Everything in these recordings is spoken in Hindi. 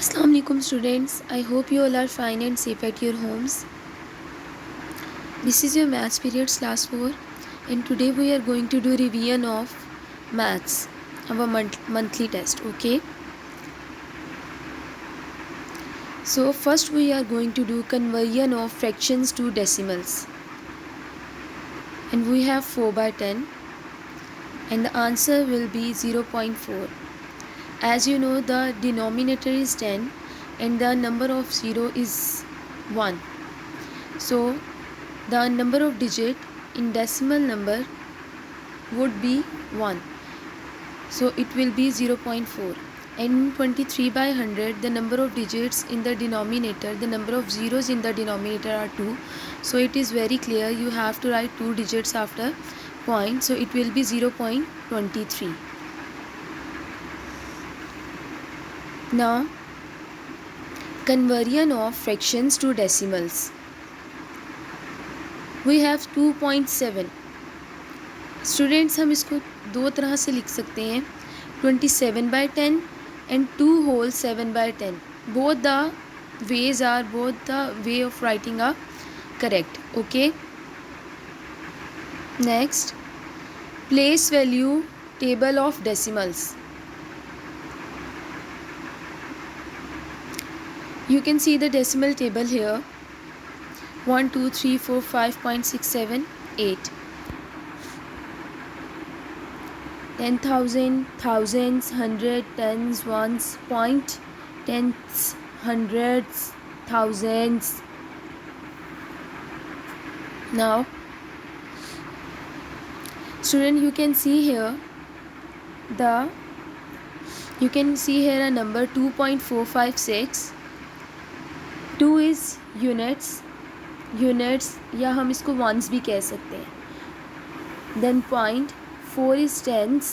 Assalamu alaikum students. I hope you all are fine and safe at your homes. This is your maths periods class 4 and today we are going to do revision of maths, our monthly test, okay? So first we are going to do conversion of fractions to decimals. And we have 4 by 10 and the answer will be 0.4. As you know, the denominator is 10 and the number of 0 is 1. So the number of digit in decimal number would be 1. So it will be 0.4. And 23 by 100, the number of digits in the denominator, the number of zeros in the denominator are 2. So it is very clear you have to write 2 digits after point. So it will be 0.23. Now, conversion of fractions to decimals. We have 2.7. Students हम इसको दो तरह से लिख सकते हैं 27/10 and 2 whole 7/10. Both the ways are, both the way of writing are correct. Okay. Next, place value table of decimals. You can see the decimal table here. 1, 2, 3, 4, 5.67, 8. 10,000, thousands, hundred, tens, ones, point, tenths, hundreds, thousands. Now, student, you can see here a number 2.456. 2 is units या हम इसको ones भी कह सकते हैं. Then point, 4 is tens,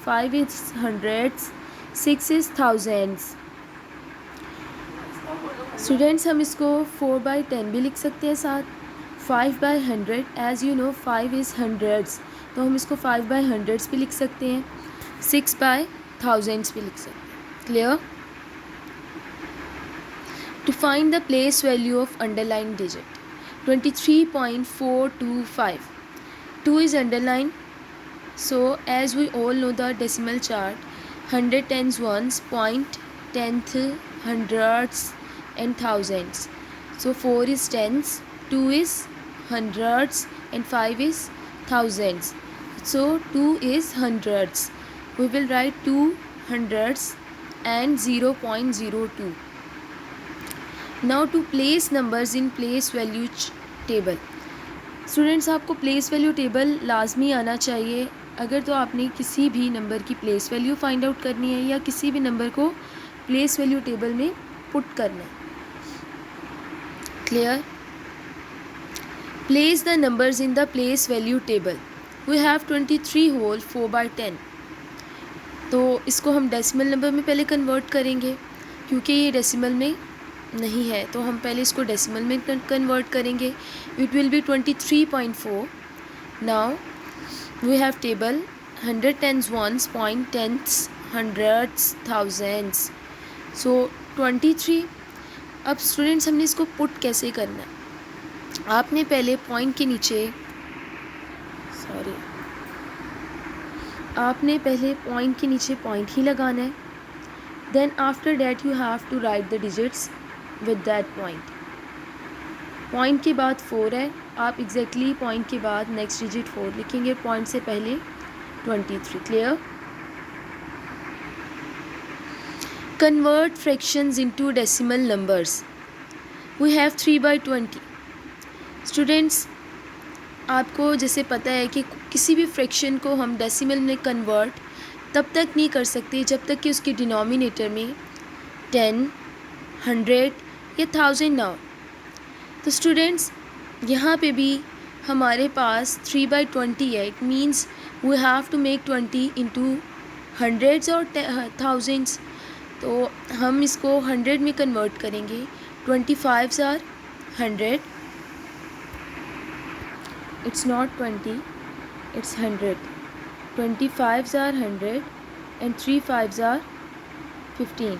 5 is hundreds, 6 is thousands. Students, हम इसको 4/10 भी लिख सकते हैं साथ. 5/100, as you know 5 is hundreds, तो हम इसको 5/hundreds भी लिख सकते हैं. 6/thousands भी लिख सकते हैं. Clear? To find the place value of underlined digit, 23.425. 2 is underlined. So as we all know the decimal chart, 100, tens, ones, point, tenth, hundreds and thousands. So 4 is tens, 2 is hundreds and 5 is thousands. So 2 is hundreds. We will write 2 hundreds and 0.02. Now to place numbers in place value table. Students, आपको प्लेस वैल्यू टेबल लाजमी आना चाहिए अगर तो आपने किसी भी नंबर की प्लेस वैल्यू फाइंड आउट करनी है या किसी भी नंबर को प्लेस वैल्यू टेबल में पुट करना है. Clear? Place the numbers in the place value table. We have 23 whole 4/10. तो इसको हम डेसिमल नंबर में पहले कन्वर्ट करेंगे क्योंकि ये डेसिमल में नहीं है, तो हम पहले इसको डेसिमल में कन्वर्ट करेंगे. It will be 23.4. Now we have table 100, tens, ones, point, tenths, hundreds, thousands. So 23. अब स्टूडेंट्स, हमने इसको पुट कैसे करना है? आपने पहले पॉइंट के नीचे पॉइंट ही लगाना है. Then after that you have to write the digits with that point. Point के बाद 4 है, आप एग्जैक्टली पॉइंट के बाद नेक्स्ट डिजिट 4 लिखेंगे. पॉइंट से पहले 23. Clear? Convert fractions into decimal numbers. We have 3/20. Students, आपको जैसे पता है कि किसी भी फ्रैक्शन को हम डेसिमल में कन्वर्ट तब तक नहीं कर सकते जब तक कि उसके डिनोमिनेटर में 10, 100 या 1000 ना हो. तो स्टूडेंट्स, यहाँ पे भी हमारे पास 3/20 है. It means we have to make 20 into hundreds और थाउजेंड्स. तो हम इसको 100 में कन्वर्ट करेंगे. 25s are 100. It's not 20, it's 100. 25s are 100 and 3 5s are 15.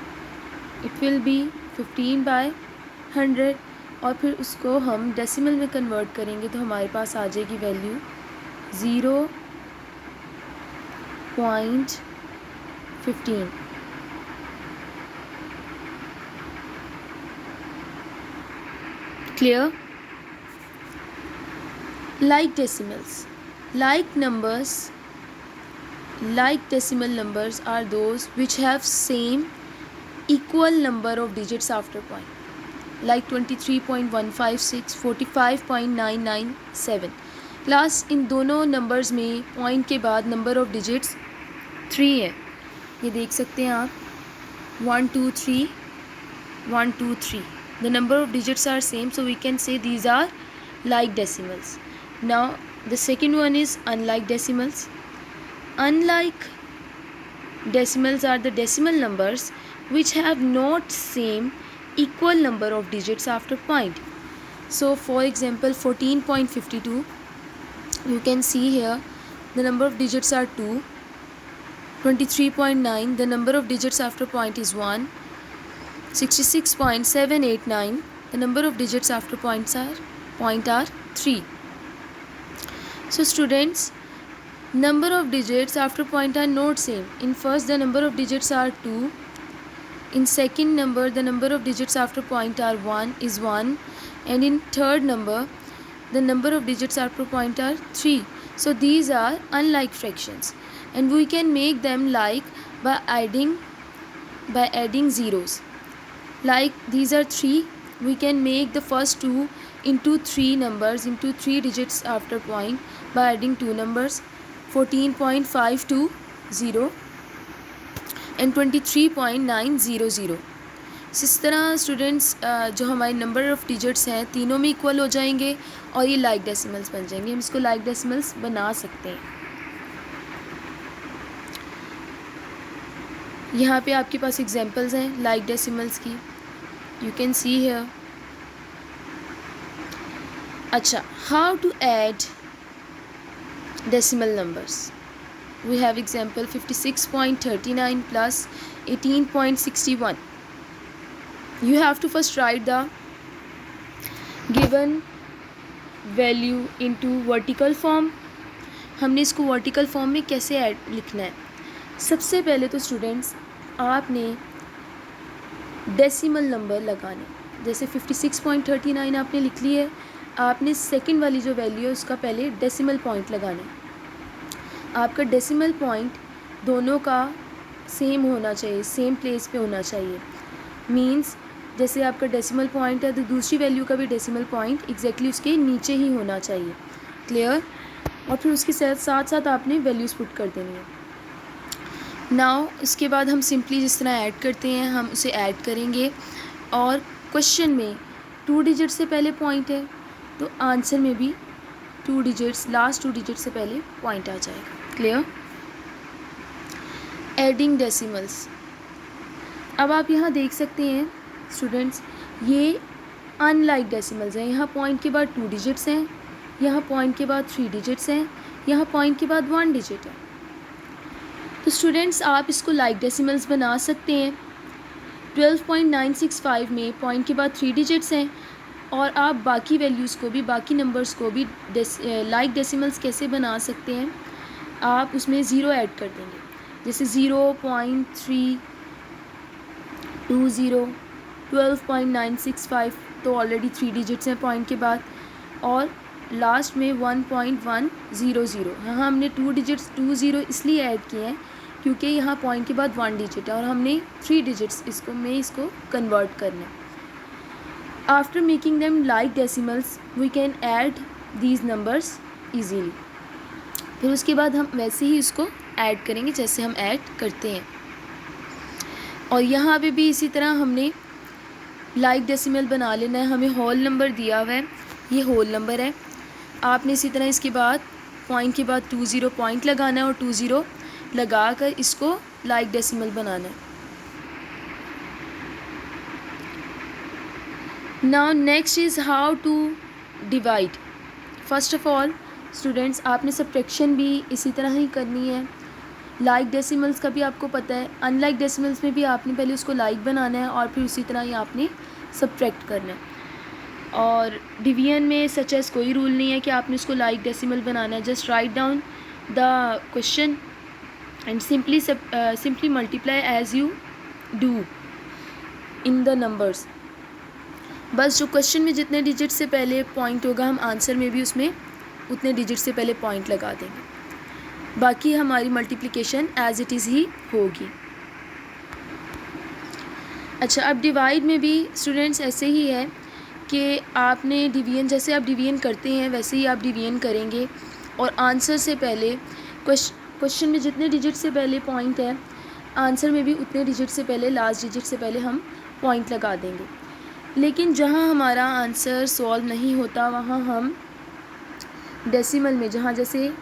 It will B 15/100 और फिर उसको हम डेसिमल में कन्वर्ट करेंगे तो हमारे पास आ जाएगी value 0.15। Clear? Like decimals. Like decimal numbers are those which have same equal number of digits after point. Like 23.156, 45.997. Class in दोनों नंबर्स में पॉइंट के बाद नंबर ऑफ डिजिट्स 3 है, ये देख सकते हैं आप 1 2 3 1 2 3. The number of digits are same, so we can say these are like decimals. Now the second one is unlike decimals. Unlike decimals are the decimal numbers which have not same equal number of digits after point. So for example 14.52, you can see here the number of digits are 2. 23.9, the number of digits after point is 1. 66.789, the number of digits after point are 3. So students, number of digits after point are not same. In first the number of digits are 2. In second number the number of digits after point are 1 is 1, and in third number the number of digits after point are 3. So these are unlike fractions, and we can make them like by adding zeros. Like these are 3, we can make the first two into 3 numbers into 3 digits after point by adding 2 numbers, 14.520 and 23.900. इस तरह स्टूडेंट्स जो हमारे नंबर ऑफ़ डिजिट्स हैं तीनों में इक्वल हो जाएंगे और ये लाइक डेसिमल्स बन जाएंगे. हम इसको लाइक डेसिमल्स बना सकते हैं. यहाँ पे आपके पास एग्जांपल्स हैं लाइक डेसिमल्स की. You can see here. अच्छा, how to add decimal numbers? We have example 56.39 plus 18.61. You have to first write the given value into vertical form. हमने इसको वर्टिकल फॉर्म में कैसे लिखना है? सबसे पहले तो स्टूडेंट्स आपने डेसिमल नंबर लगाने. जैसे 56.39 आपने लिख ली है, आपने सेकंड वाली जो वैल्यू है उसका पहले डेसिमल पॉइंट लगाना है. आपका डेसिमल पॉइंट दोनों का सेम होना चाहिए, सेम प्लेस पे होना चाहिए. मींस जैसे आपका डेसिमल पॉइंट है तो दूसरी वैल्यू का भी डेसिमल पॉइंट एग्जैक्टली उसके नीचे ही होना चाहिए. क्लियर? और फिर उसके साथ साथ आपने वैल्यूज़ पुट कर देनी है. नाउ इसके बाद हम सिंपली जिस तरह ऐड करते हैं हम उसे ऐड करेंगे, और क्वेश्चन में 2 डिजिट से पहले पॉइंट है तो आंसर में भी 2 डिजिट्स, लास्ट 2 डिजिट से पहले पॉइंट आ जाएगा. क्लियर? Adding decimals. अब आप यहाँ देख सकते हैं स्टूडेंट्स, ये अनलाइक डेसिमल्स हैं. यहाँ पॉइंट के बाद 2 डिजिट्स हैं, यहाँ पॉइंट के बाद 3 डिजिट्स हैं, यहाँ पॉइंट के बाद 1 डिजिट है. तो स्टूडेंट्स आप इसको लाइक डेसिमल्स बना सकते हैं. 12.965 में पॉइंट के बाद 3 डिजिट्स हैं, और आप बाकी वैल्यूज़ को भी, बाकी नंबर्स को भी लाइक डेसिमल्स कैसे बना सकते हैं? आप उसमें ज़ीरो ऐड कर देंगे. जैसे 0.320, 12.965 तो ऑलरेडी 3 डिजिट्स हैं पॉइंट के बाद, और लास्ट में 1.100. यहाँ हमने 2 डिजिट्स 20 इसलिए ऐड किए हैं क्योंकि यहाँ पॉइंट के बाद 1 डिजिट है और हमने 3 डिजिट्स इसको कन्वर्ट करना है. After making them like decimals we can add these numbers easily. फिर उसके बाद हम वैसे ही इसको ऐड करेंगे जैसे हम ऐड करते हैं. और यहाँ पे भी इसी तरह हमने लाइक डेसिमल बना लेना है. हमें होल नंबर दिया हुआ है, ये होल नंबर है. आपने इसी तरह इसके बाद पॉइंट के बाद 20 पॉइंट लगाना है और 20 लगा कर इसको लाइक डेसिमल बनाना है. Now next is how to divide. First of all students आपने सब्ट्रैक्शन भी इसी तरह ही करनी है. लाइक डेसिमल्स का भी आपको पता है, अनलाइक डेसिमल्स में भी आपने पहले उसको लाइक बनाना है और फिर उसी तरह ही आपने सब्ट्रैक्ट करना है। और डिवीजन में सच एस कोई रूल नहीं है कि आपने उसको लाइक डेसिमल बनाना है। Just write down the question and simply multiply as you do in the numbers. बस जो क्वेश्चन में जितने डिजिट से पहले पॉइंट होगा हम आंसर में भी उसमें उतने डिजिट से पहले पॉइंट लगा देंगे। बाकी हमारी मल्टीप्लिकेशन एज इट इज़ ही होगी। अच्छा, अब डिवाइड में भी स्टूडेंट्स ऐसे ही है कि आपने डिवीजन, जैसे आप डिवीजन करते हैं वैसे ही आप डिवीजन करेंगे और आंसर से पहले क्वेश्चन में जितने डिजिट से पहले पॉइंट है आंसर में भी उतने डिजिट से पहले, लास्ट डिजिट से पहले हम पॉइंट लगा देंगे। लेकिन जहाँ हमारा आंसर सॉल्व नहीं होता वहाँ हम डेसिमल में, जहाँ जैसे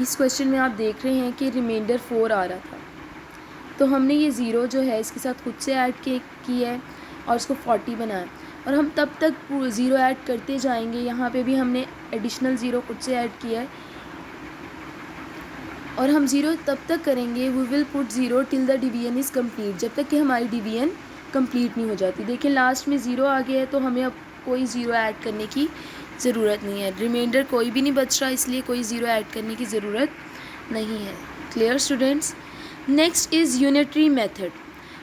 इस क्वेश्चन में आप देख रहे हैं कि रिमाइंडर 4 आ रहा था, तो हमने ये ज़ीरो जो है इसके साथ खुद से ऐड की है और इसको 40 बनाया और हम तब तक ज़ीरो ऐड करते जाएंगे। यहाँ पे भी हमने एडिशनल ज़ीरो खुद से ऐड किया है और हम ज़ीरो तब तक करेंगे, we will put zero till the division is complete, जब तक कि हमारी डिवीजन कंप्लीट नहीं हो जाती। देखिए लास्ट में ज़ीरो आ गया है तो हमें अब कोई ज़ीरो ऐड करने की ज़रूरत नहीं है, रिमाइंडर कोई भी नहीं बच रहा, इसलिए कोई ज़ीरो ऐड करने की ज़रूरत नहीं है। Clear students? Next is unitary method.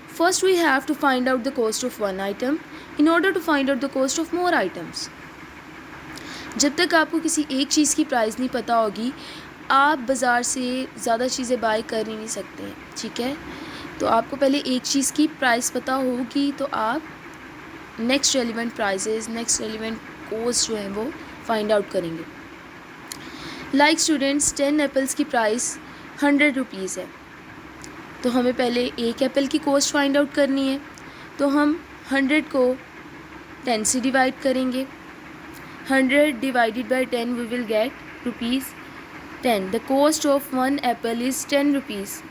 First we have to find out the cost of one item in order to find out the cost of more items. जब तक आपको किसी एक चीज़ की प्राइस नहीं पता होगी आप बाज़ार से ज़्यादा चीज़ें बाय कर ही नहीं सकते हैं, ठीक है? तो आपको पहले एक चीज़ की प्राइस पता होगी तो आप next relevant prices, next relevant cost जो है वो फाइंड आउट करेंगे। लाइक स्टूडेंट्स 10 एप्पल्स की प्राइस 100 रुपीज़ है, तो हमें पहले एक एप्पल की कॉस्ट फाइंड आउट करनी है, तो हम 100 को 10 से डिवाइड करेंगे। 100 divided by 10 we will get rupees 10. The cost of one apple is 10 rupees.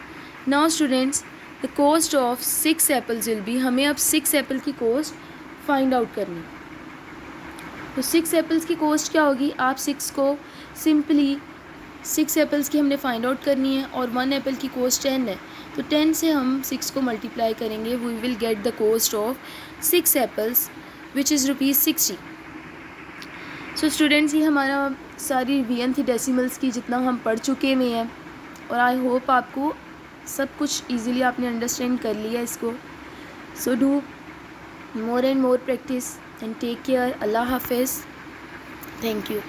Now students, the cost of 6 apples will be, हमें अब 6 एप्पल की कॉस्ट फाइंड आउट करनी। तो 6 एप्पल्स की कॉस्ट क्या होगी? आप 6 को सिंपली 6 एप्पल्स की हमने फाइंड आउट करनी है और 1 एप्पल की कॉस्ट 10 है, तो 10 से हम 6 को मल्टीप्लाई करेंगे, we will get the cost of 6 apples which is ₹60। So students, ये हमारा सारी रिवीजन थी डेसिमल्स की, जितना हम पढ़ चुके हुए हैं और आई होप आपको सब कुछ इजीली आपने अंडरस्टैंड कर लिया इसको। So do more and more practice and take care. अल्लाह हाफिज़। Thank you.